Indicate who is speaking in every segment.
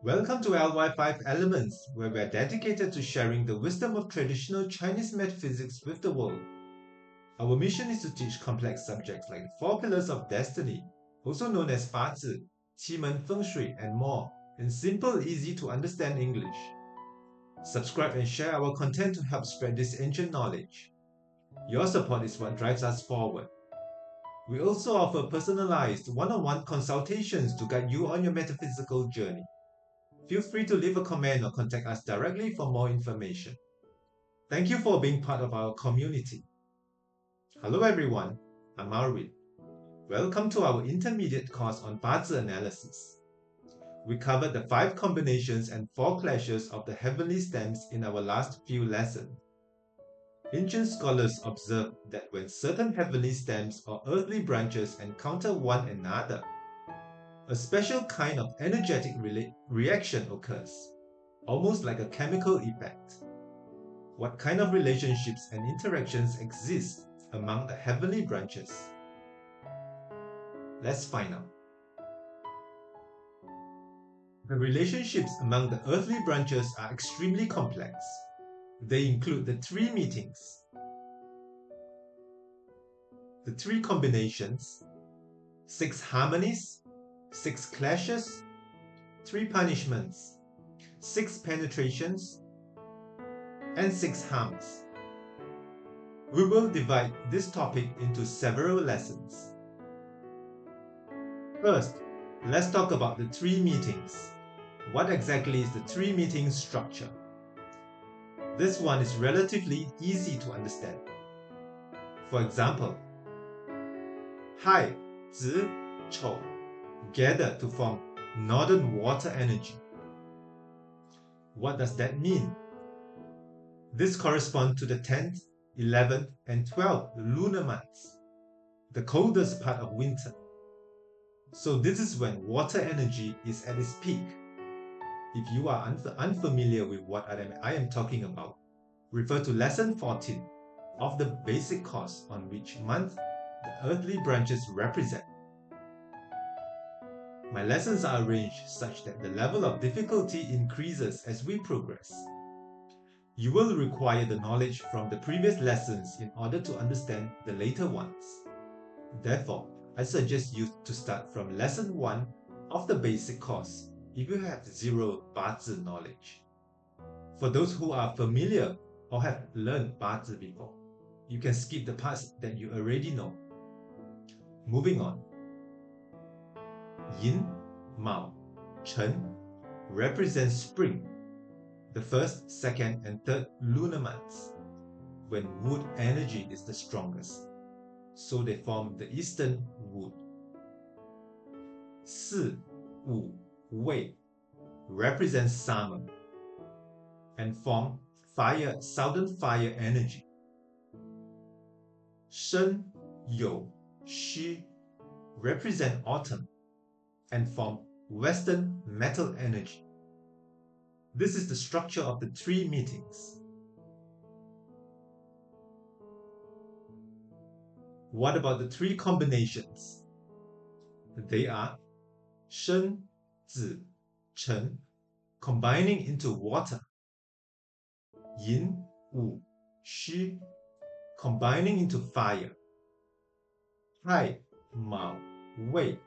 Speaker 1: Welcome to LyFiveElements, where we're dedicated to sharing the wisdom of traditional Chinese metaphysics with the world. Our mission is to teach complex subjects like the 4 pillars of destiny, also known as Bazi, Qi Feng Shui, and more, in simple, easy to understand English. Subscribe and share our content to help spread this ancient knowledge. Your support is what drives us forward. We also offer personalized one-on-one consultations to guide you on your metaphysical journey. Feel free to leave a comment or contact us directly for more information. Thank you for being part of our community. Hello everyone, I'm Arvid. Welcome to our intermediate course on Bazi analysis. We covered the 5 combinations and 4 clashes of the heavenly stems in our last few lessons. Ancient scholars observed that when certain heavenly stems or earthly branches encounter one another, a special kind of energetic reaction occurs, almost like a chemical effect. What kind of relationships and interactions exist among the heavenly branches? Let's find out. The relationships among the earthly branches are extremely complex. They include the 3 meetings, the 3 combinations, 6 harmonies, 6 clashes, 3 punishments, 6 penetrations, and 6 harms. We will divide this topic into several lessons. First, let's talk about the 3 meetings. What exactly is the 3 meetings structure? This one is relatively easy to understand. For example, Hai, Zi, Chou gather to form northern water energy. What does that mean? This corresponds to the 10th, 11th, and 12th lunar months, the coldest part of winter. So this is when water energy is at its peak. If you are unfamiliar with what I am talking about, refer to lesson 14 of the basic course on which month the earthly branches represent. My lessons are arranged such that the level of difficulty increases as we progress. You will require the knowledge from the previous lessons in order to understand the later ones. Therefore, I suggest you to start from lesson 1 of the basic course if you have zero Bazi knowledge. For those who are familiar or have learned Bazi before, you can skip the parts that you already know. Moving on. Yin, Mao, Chen represents spring, the 1st, 2nd, and 3rd lunar months, when wood energy is the strongest. So they form the eastern wood. 4, 5, Wei represents summer and form southern fire energy. 生, You, Xu represent autumn and form western metal energy. This is the structure of the 3 meetings. What about the 3 combinations? They are Shen, Zi, Chen, combining into water. Yin, Wu, Xu, combining into fire. Hai, Mao, Wei,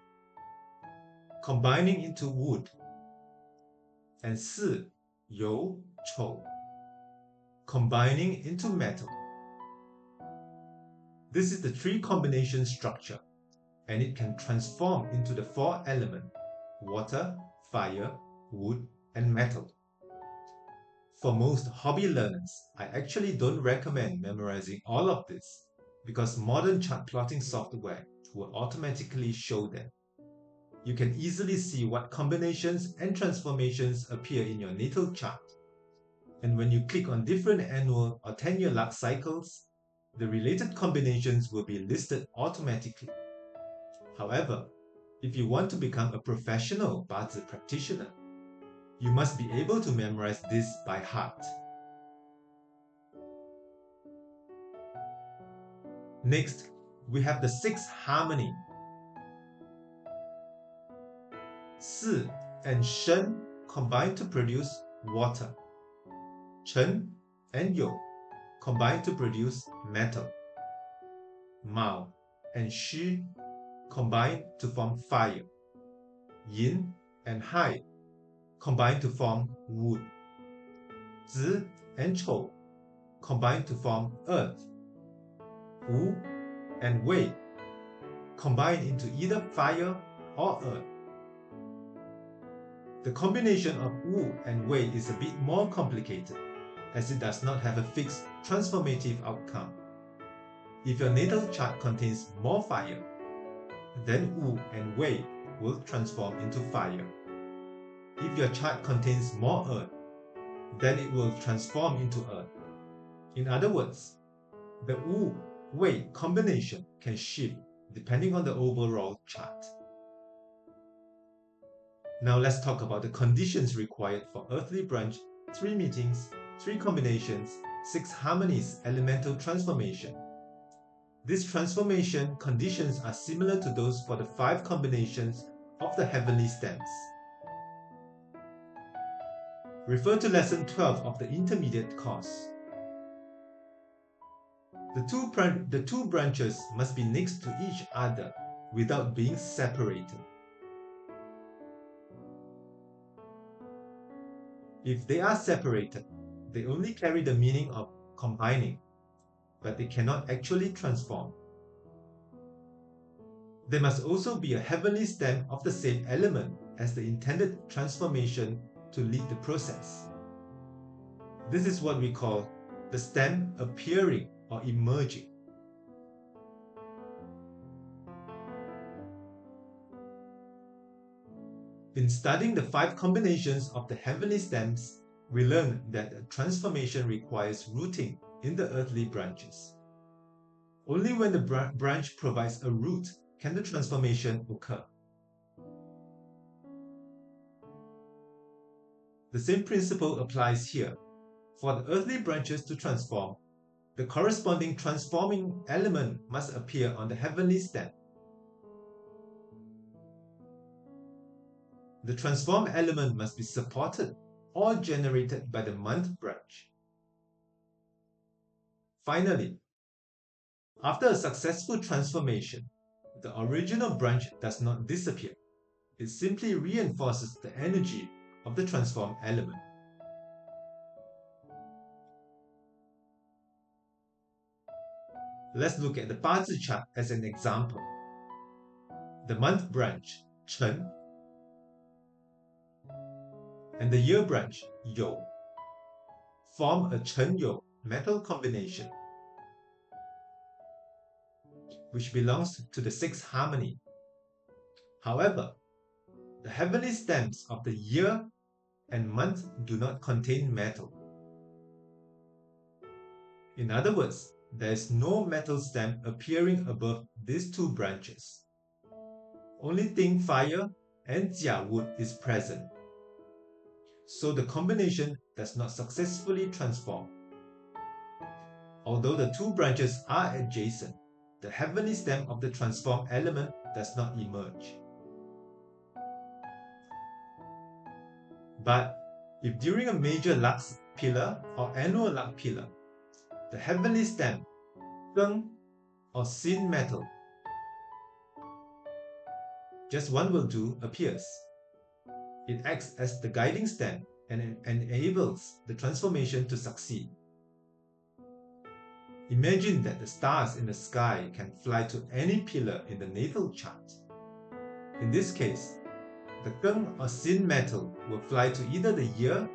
Speaker 1: combining into wood. And 4, You, Chou, combining into metal. This is the 3 combination structure, and it can transform into the 4 elements: water, fire, wood, and metal. For most hobby learners, I actually don't recommend memorizing all of this because modern chart plotting software will automatically show them. You can easily see what combinations and transformations appear in your natal chart. And when you click on different annual or 10-year luck cycles, the related combinations will be listed automatically. However, if you want to become a professional Bazi practitioner, you must be able to memorize this by heart. Next, we have the 6th harmony. 4 and Shen combine to produce water. Chen and You combine to produce metal. Mao and Xu combine to form fire. Yin and Hai combine to form wood. Zi and Chou combine to form earth. Wu and Wei combine into either fire or earth. The combination of Wu and Wei is a bit more complicated, as it does not have a fixed transformative outcome. If your natal chart contains more fire, then Wu and Wei will transform into fire. If your chart contains more earth, then it will transform into earth. In other words, the Wu-Wei combination can shift depending on the overall chart. Now let's talk about the conditions required for earthly branch, 3 meetings, 3 combinations, 6 harmonies elemental transformation. These transformation conditions are similar to those for the 5 combinations of the heavenly stems. Refer to lesson 12 of the intermediate course. The two branches must be next to each other without being separated. If they are separated, they only carry the meaning of combining, but they cannot actually transform. They must also be a heavenly stem of the same element as the intended transformation to lead the process. This is what we call the stem appearing or emerging. In studying the 5 combinations of the heavenly stems, we learn that a transformation requires rooting in the earthly branches. Only when the branch provides a root can the transformation occur. The same principle applies here. For the earthly branches to transform, the corresponding transforming element must appear on the heavenly stem. The transform element must be supported or generated by the month branch. Finally, after a successful transformation, the original branch does not disappear. It simply reinforces the energy of the transform element. Let's look at the Bazi chart as an example. The month branch, Chen, and the year branch, You, form a Chen-You metal combination, which belongs to the 6th harmony. However, the heavenly stems of the year and month do not contain metal. In other words, there is no metal stem appearing above these 2 branches. Only Ting fire and Jia wood is present. So the combination does not successfully transform. Although the 2 branches are adjacent, the heavenly stem of the transform element does not emerge. But if during a major lux pillar or annual luck pillar, the heavenly stem, Geng or Sin metal, just one will do, appears. It acts as the guiding stem and enables the transformation to succeed. Imagine that the stars in the sky can fly to any pillar in the natal chart. In this case, the Geng or Sin metal will fly to either the year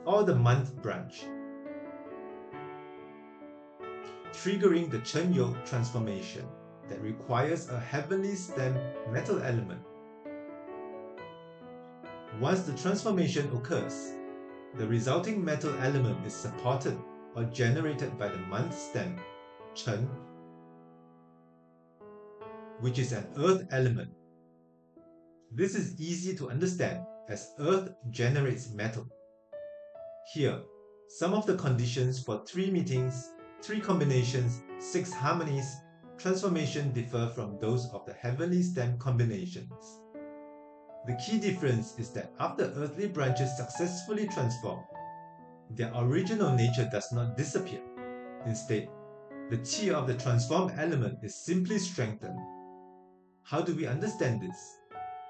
Speaker 1: or the month branch, triggering the Chen-You transformation that requires a heavenly stem metal element. Once the transformation occurs, the resulting metal element is supported or generated by the month stem, Chen, which is an earth element. This is easy to understand as earth generates metal. Here, some of the conditions for 3 meetings, 3 combinations, 6 harmonies, transformation differ from those of the heavenly stem combinations. The key difference is that after earthly branches successfully transform, their original nature does not disappear. Instead, the qi of the transformed element is simply strengthened. How do we understand this?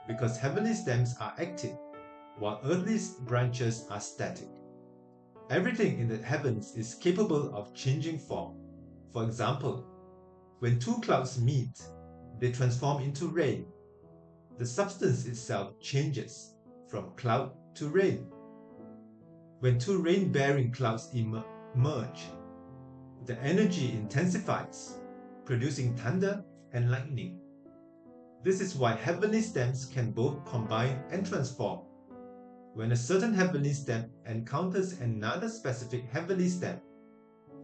Speaker 1: Because heavenly stems are active, while earthly branches are static. Everything in the heavens is capable of changing form. For example, when two clouds meet, they transform into rain. The substance itself changes from cloud to rain. When two rain-bearing clouds merge, the energy intensifies, producing thunder and lightning. This is why heavenly stems can both combine and transform. When a certain heavenly stem encounters another specific heavenly stem,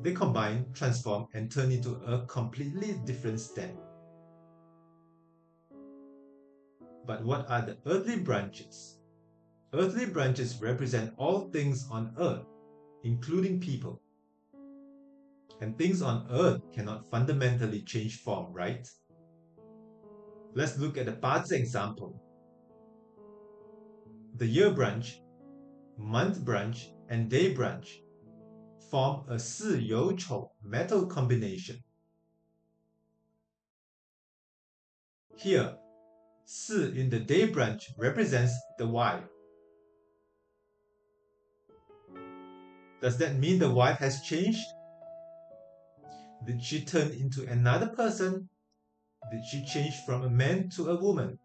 Speaker 1: they combine, transform, and turn into a completely different stem. But what are the earthly branches? Earthly branches represent all things on earth, including people. And things on earth cannot fundamentally change form, right? Let's look at the Bazi example. The year branch, month branch, and day branch form a 四有丑 metal combination. Here, 四 in the day branch represents the wife. Does that mean the wife has changed? Did she turn into another person? Did she change from a man to a woman?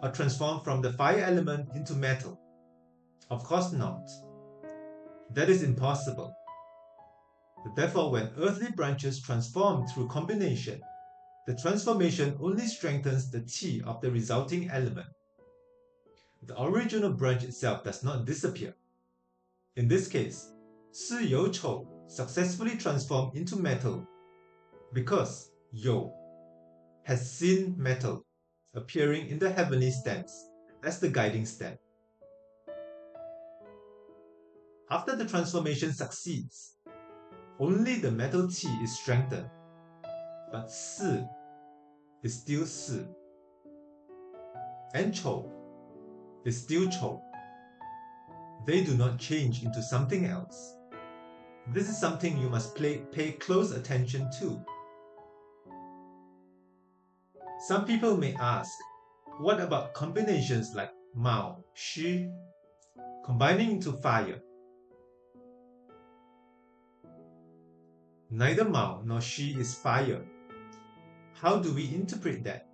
Speaker 1: Or transform from the fire element into metal? Of course not. That is impossible. Therefore, when earthly branches transform through combination, the transformation only strengthens the qi of the resulting element. The original branch itself does not disappear. In this case, 四有丑 successfully transformed into metal because 有 has seen metal appearing in the heavenly stems as the guiding stem. After the transformation succeeds, only the metal qi is strengthened, but 四 is still 四, and 丑 is still 丑. They do not change into something else. This is something you must pay close attention to. Some people may ask, what about combinations like Mao, Xu, combining into fire? Neither Mao nor Xu is fire. How do we interpret that?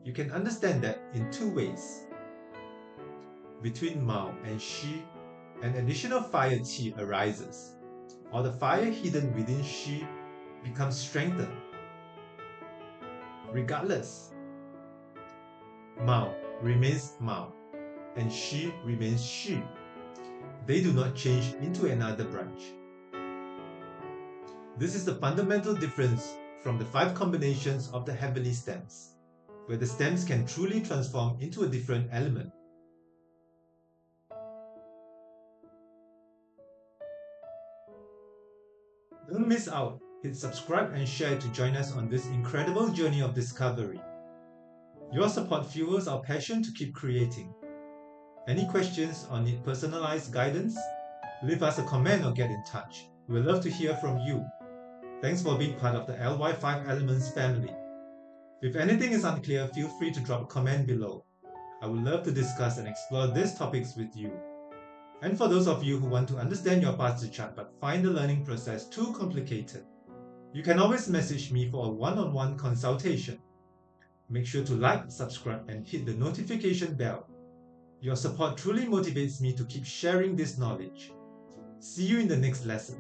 Speaker 1: You can understand that in two ways. Between Mao and Xu, an additional fire qi arises, or the fire hidden within Xu becomes strengthened. Regardless, Mao remains Mao, and Xu remains Xu. They do not change into another branch. This is the fundamental difference from the 5 combinations of the heavenly stems, where the stems can truly transform into a different element. Don't miss out. Hit subscribe and share to join us on this incredible journey of discovery. Your support fuels our passion to keep creating. Any questions or need personalized guidance? Leave us a comment or get in touch. We'd love to hear from you. Thanks for being part of the LyFiveElements family. If anything is unclear, feel free to drop a comment below. I would love to discuss and explore these topics with you. And for those of you who want to understand your Bazi chart but find the learning process too complicated, you can always message me for a one-on-one consultation. Make sure to like, subscribe, and hit the notification bell. Your support truly motivates me to keep sharing this knowledge. See you in the next lesson.